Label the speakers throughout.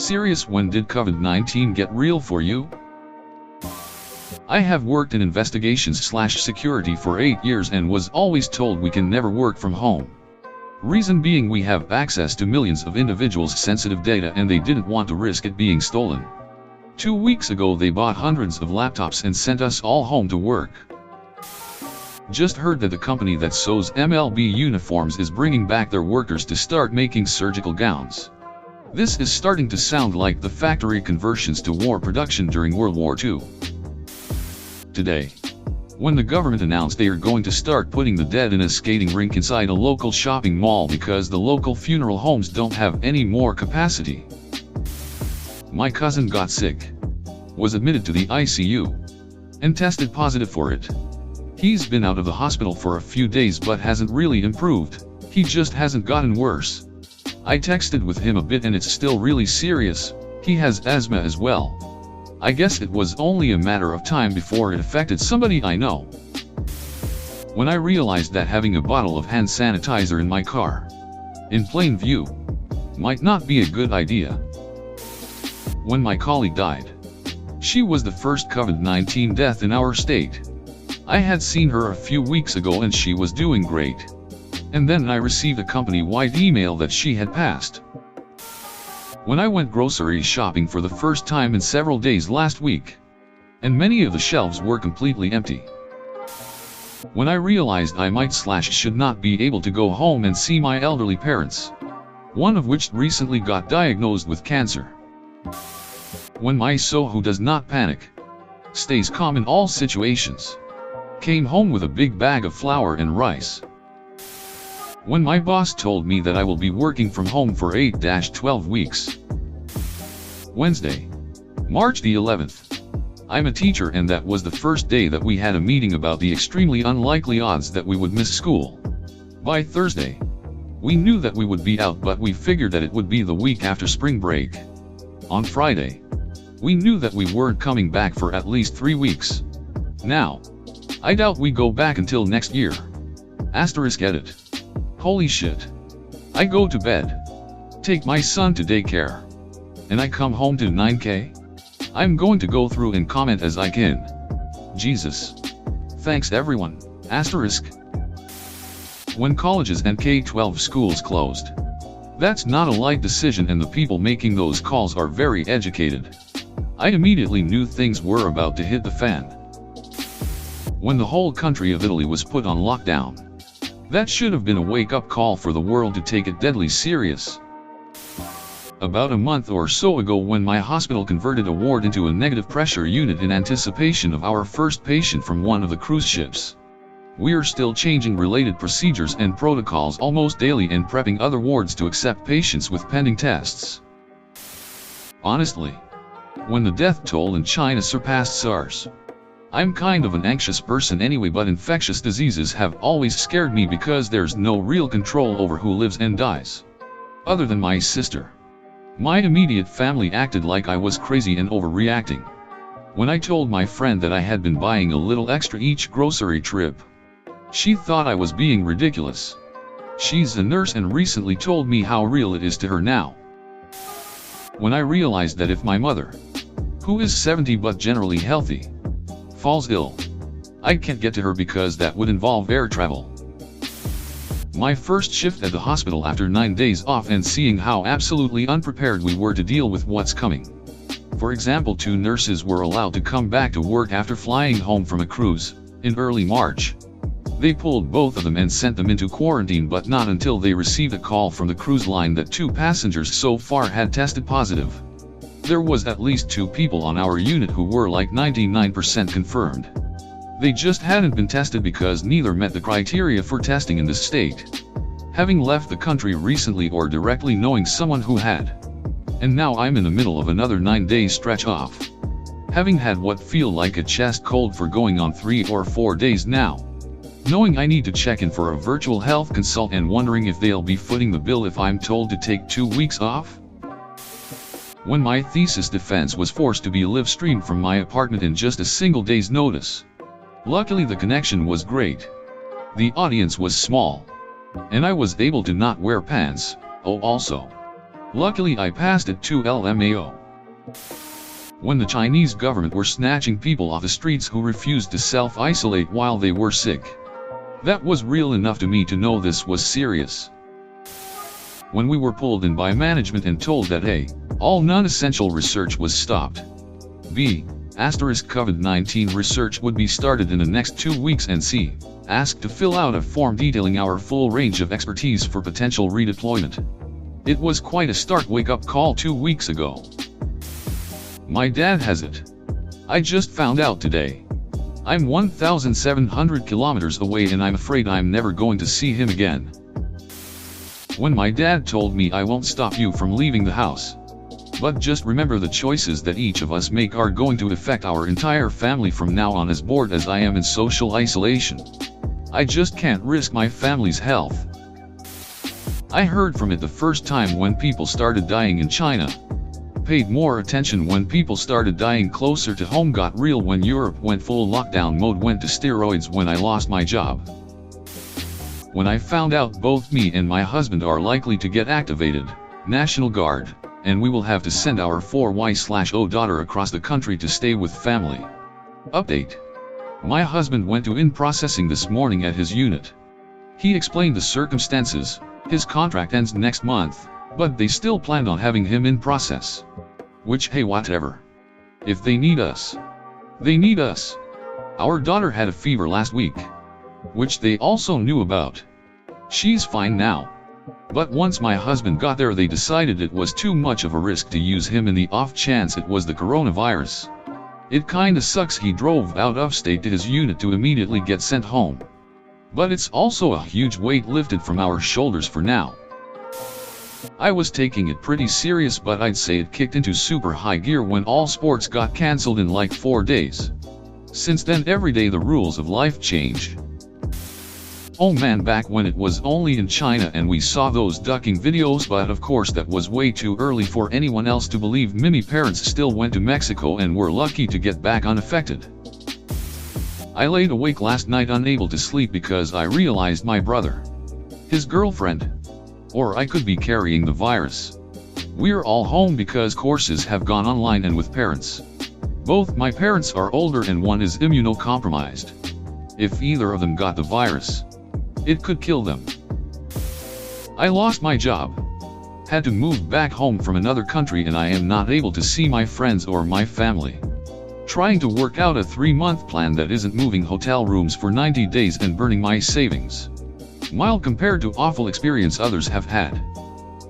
Speaker 1: Serious, when did COVID-19 get real for you? I have worked in investigations/security for 8 years and was always told we can never work from home. Reason being, we have access to millions of individuals' sensitive data and they didn't want to risk it being stolen. 2 weeks ago they bought hundreds of laptops and sent us all home to work. Just heard that the company that sews MLB uniforms is bringing back their workers to start making surgical gowns. This is starting to sound like the factory conversions to war production during World War II. Today, when the government announced they are going to start putting the dead in a skating rink inside a local shopping mall because the local funeral homes don't have any more capacity. My cousin got sick, was admitted to the ICU, and tested positive for it. He's been out of the hospital for a few days but hasn't really improved, he just hasn't gotten worse. I texted with him a bit and it's still really serious, he has asthma as well. I guess it was only a matter of time before it affected somebody I know. When I realized that having a bottle of hand sanitizer in my car, in plain view, might not be a good idea. When my colleague died, she was the first COVID-19 death in our state. I had seen her a few weeks ago and she was doing great. And then I received a company-wide email that she had passed. When I went grocery shopping for the first time in several days last week, and many of the shelves were completely empty. When I realized I might/should not be able to go home and see my elderly parents, one of which recently got diagnosed with cancer. When my who does not panic, stays calm in all situations, came home with a big bag of flour and rice. When my boss told me that I will be working from home for 8-12 weeks. Wednesday, March the 11th. I'm a teacher and that was the first day that we had a meeting about the extremely unlikely odds that we would miss school. By Thursday, we knew that we would be out but we figured that it would be the week after spring break. On Friday, we knew that we weren't coming back for at least 3 weeks. Now, I doubt we go back until next year. *edit. Holy shit. I go to bed, take my son to daycare, and I come home to 9K? I'm going to go through and comment as I can. Jesus. Thanks everyone. *. When colleges and K-12 schools closed. That's not a light decision and the people making those calls are very educated. I immediately knew things were about to hit the fan. When the whole country of Italy was put on lockdown. That should have been a wake-up call for the world to take it deadly serious. About a month or so ago when my hospital converted a ward into a negative pressure unit in anticipation of our first patient from one of the cruise ships. We're still changing related procedures and protocols almost daily and prepping other wards to accept patients with pending tests. Honestly, when the death toll in China surpassed SARS, I'm kind of an anxious person anyway, but infectious diseases have always scared me because there's no real control over who lives and dies. Other than my sister. My immediate family acted like I was crazy and overreacting. When I told my friend that I had been buying a little extra each grocery trip, she thought I was being ridiculous. She's a nurse and recently told me how real it is to her now. When I realized that if my mother, who is 70 but generally healthy, falls ill, I can't get to her because that would involve air travel. My first shift at the hospital after 9 days off and seeing how absolutely unprepared we were to deal with what's coming. For example, 2 nurses were allowed to come back to work after flying home from a cruise, in early March. They pulled both of them and sent them into quarantine, but not until they received a call from the cruise line that 2 passengers so far had tested positive. There was at least 2 people on our unit who were like 99% confirmed. They just hadn't been tested because neither met the criteria for testing in this state, having left the country recently or directly knowing someone who had. And now I'm in the middle of another 9-day stretch off, having had what feel like a chest cold for going on 3 or 4 days now, knowing I need to check in for a virtual health consult and wondering if they'll be footing the bill if I'm told to take 2 weeks off. When my thesis defense was forced to be live streamed from my apartment in just a single day's notice. Luckily the connection was great. The audience was small. And I was able to not wear pants. Oh, also, Luckily I passed it to LMAO. When the Chinese government were snatching people off the streets who refused to self-isolate while they were sick. That was real enough to me to know this was serious. When we were pulled in by management and told that A, all non-essential research was stopped. B, COVID-19 research would be started in the next 2 weeks, and C, asked to fill out a form detailing our full range of expertise for potential redeployment. It was quite a stark wake-up call 2 weeks ago. My dad has it. I just found out today. I'm 1,700 kilometers away and I'm afraid I'm never going to see him again. When my dad told me, I won't stop you from leaving the house. But just remember, the choices that each of us make are going to affect our entire family from now on. As bored as I am in social isolation, I just can't risk my family's health. I heard from it the first time when people started dying in China. Paid more attention when people started dying closer to home. Got real when Europe went full lockdown mode. Went to steroids when I lost my job. When I found out both me and my husband are likely to get activated, National Guard, and we will have to send our 4Y/O daughter across the country to stay with family. Update. My husband went to in-processing this morning at his unit. He explained the circumstances. His contract ends next month, but they still planned on having him in process. Which, hey, whatever. If they need us, they need us. Our daughter had a fever last week, which they also knew about. She's fine now. But once my husband got there, they decided it was too much of a risk to use him in the off chance it was the coronavirus. It kinda sucks he drove out of state to his unit to immediately get sent home. But it's also a huge weight lifted from our shoulders for now. I was taking it pretty serious, but I'd say it kicked into super high gear when all sports got cancelled in like 4 days. Since then, every day the rules of life change. Oh man, back when it was only in China and we saw those ducking videos, but of course that was way too early for anyone else to believe. Mimi parents still went to Mexico and were lucky to get back unaffected. I laid awake last night unable to sleep because I realized my brother, his girlfriend, or I could be carrying the virus. We're all home because courses have gone online and with parents. Both my parents are older and one is immunocompromised. If either of them got the virus, it could kill them. I lost my job, had to move back home from another country, and I am not able to see my friends or my family. Trying to work out a 3-month plan that isn't moving hotel rooms for 90 days and burning my savings. Mild compared to awful experience others have had.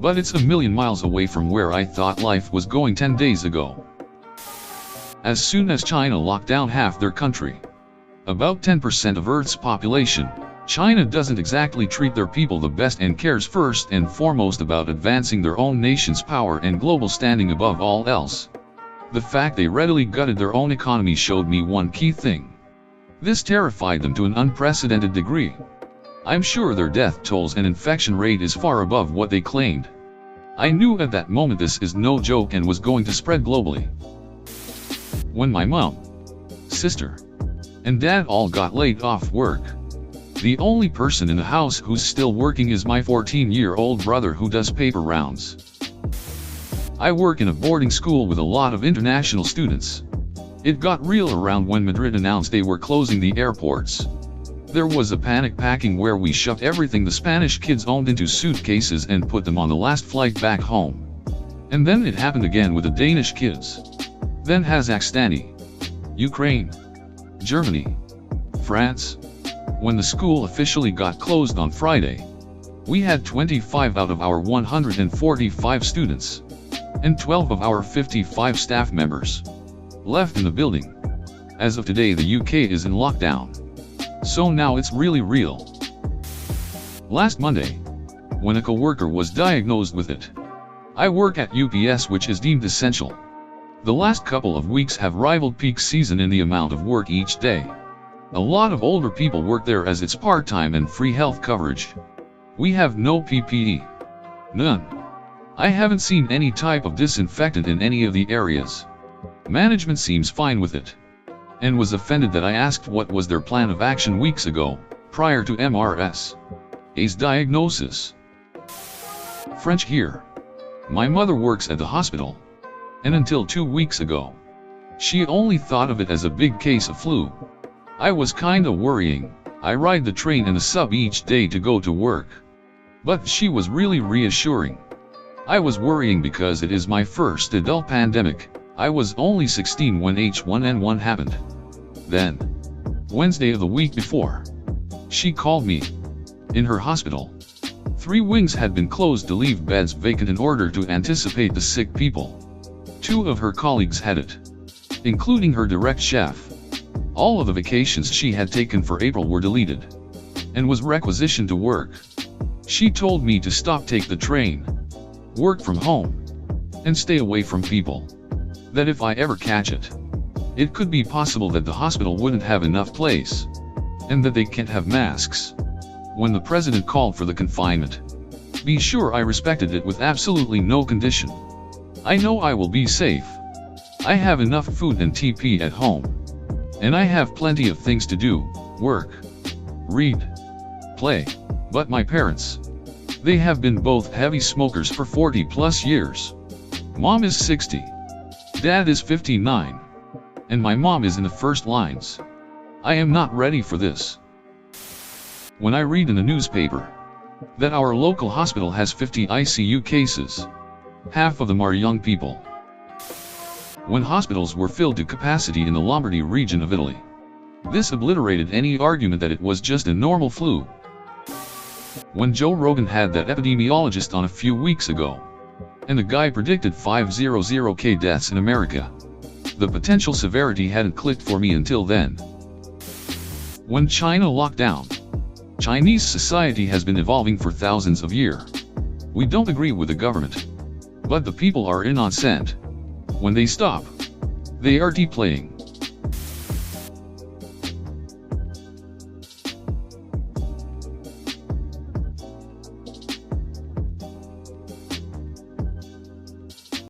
Speaker 1: But it's a million miles away from where I thought life was going 10 days ago. As soon as China locked down half their country, about 10% of Earth's population, China doesn't exactly treat their people the best and cares first and foremost about advancing their own nation's power and global standing above all else. The fact they readily gutted their own economy showed me one key thing. This terrified them to an unprecedented degree. I'm sure their death tolls and infection rate is far above what they claimed. I knew at that moment this is no joke and was going to spread globally. When my mom, sister, and dad all got laid off work, the only person in the house who's still working is my 14-year-old brother, who does paper rounds. I work in a boarding school with a lot of international students. It got real around when Madrid announced they were closing the airports. There was a panic packing where we shoved everything the Spanish kids owned into suitcases and put them on the last flight back home. And then it happened again with the Danish kids. Then Kazakhstan, Ukraine, Germany, France. When the school officially got closed on Friday, we had 25 out of our 145 students, and 12 of our 55 staff members left in the building. As of today, the UK is in lockdown. So now it's really real. Last Monday, when a coworker was diagnosed with it. I work at UPS, which is deemed essential. The last couple of weeks have rivaled peak season in the amount of work each day. A lot of older people work there as it's part-time and free health coverage. We have no PPE. None. I haven't seen any type of disinfectant in any of the areas. Management seems fine with it, and was offended that I asked what was their plan of action weeks ago, prior to MRSA's diagnosis. French here. My mother works at the hospital, and until 2 weeks ago, she only thought of it as a big case of flu. I was kinda worrying. I ride the train and the sub each day to go to work. But she was really reassuring. I was worrying because it is my first adult pandemic. I was only 16 when H1N1 happened. Then, Wednesday of the week before, she called me. In her hospital, 3 wings had been closed to leave beds vacant in order to anticipate the sick people. 2 of her colleagues had it, including her direct chef. All of the vacations she had taken for April were deleted, and was requisitioned to work. She told me to stop, take the train, work from home, and stay away from people. That if I ever catch it, it could be possible that the hospital wouldn't have enough place, and that they can't have masks. When the president called for the confinement, be sure I respected it with absolutely no condition. I know I will be safe. I have enough food and TP at home. And I have plenty of things to do, work, read, play. But my parents, they have been both heavy smokers for 40+ years. Mom is 60. Dad is 59. And my mom is in the first lines. I am not ready for this. When I read in the newspaper that our local hospital has 50 ICU cases, half of them are young people. When hospitals were filled to capacity in the Lombardy region of Italy, this obliterated any argument that it was just a normal flu. When Joe Rogan had that epidemiologist on a few weeks ago, and the guy predicted 500,000 deaths in America, the potential severity hadn't clicked for me until then. When China locked down, Chinese society has been evolving for thousands of years. We don't agree with the government, but the people are innocent. When they stop, they are deplaying.